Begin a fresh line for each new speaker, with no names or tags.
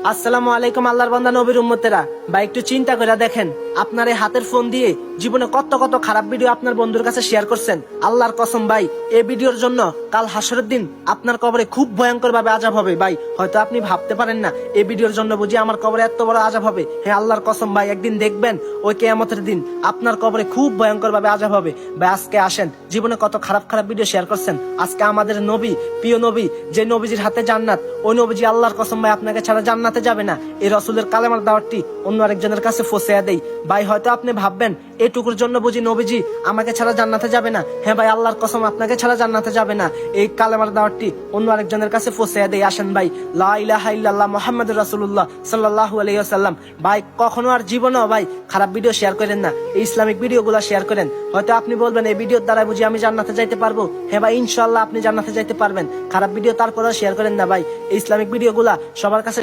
আসসালামু আলাইকুম আল্লাহর বান্দা নবীর উম্মতেরা। ভাই একটু চিন্তা করে দেখেন, আপনার এই হাতের ফোন দিয়ে জীবনে কত কত খারাপ ভিডিও আপনার বন্ধুর কাছে শেয়ার করছেন। আল্লাহর কসম ভাই, এই ভিডিওর জন্য কাল হাসরের দিন আপনার কবরে খুব ভয়ঙ্কর ভাবে আযাব হবে। ভাই হয়তো আপনি ভাবতে পারেন না এই ভিডিওর জন্য বুঝি আমার কবরে এত বড় আযাব হবে। হ্যাঁ, আল্লাহর কসম ভাই, একদিন দেখবেন ওই কিয়ামতের দিন আপনার কবরে খুব ভয়ঙ্কর ভাবে আযাব হবে। ভাই আজকে আসেন, জীবনে কত খারাপ খারাপ ভিডিও শেয়ার করছেন, আজকে আমাদের নবী, প্রিয় নবী, যে নবীজির হাতে জান্নাত, ওই নবীজি আল্লাহর কসম ভাই আপনাকে ছাড়া জান্নাতে যাবে না। এই রাসূলের কালেমার দাওয়াতটি অন্য আরেকজনের কাছে পৌঁছে দেই। ভাই হয়তো আপনি ভাববেন এটুকুর জন্য বুঝি নবীজি আমাকে ছাড়া জান্নাতে যাবে না। হ্যাঁ ভাই, আল্লাহর কসম আপনাকে ছাড়া জান্নাতে যাবে না। এই কালেমার দাওয়াতটি অন্য আরেকজনের কাছে পৌঁছে দেই। আসেন ভাই, লা ইলাহা ইল্লাল্লাহ মুহাম্মাদুর রাসূলুল্লাহ সাল্লাল্লাহু আলাইহি ওয়াসাল্লাম। ভাই কখনো আর জীবনেও ভাই খারাপ ভিডিও শেয়ার করেন না, এই ইসলামিক ভিডিওগুলো শেয়ার করেন। হয়তো আপনি বলবেন এই ভিডিওর দ্বারা বুঝি আমি জান্নাতে যাইতে পারবো। হ্যাঁ ভাই, ইনশাআল্লাহ আপনি জান্নাতে যাইতে পারবেন। খারাপ ভিডিও তারপরেও শেয়ার করেন না ভাই, এই ইসলামিক ভিডিওগুলা সবার কাছে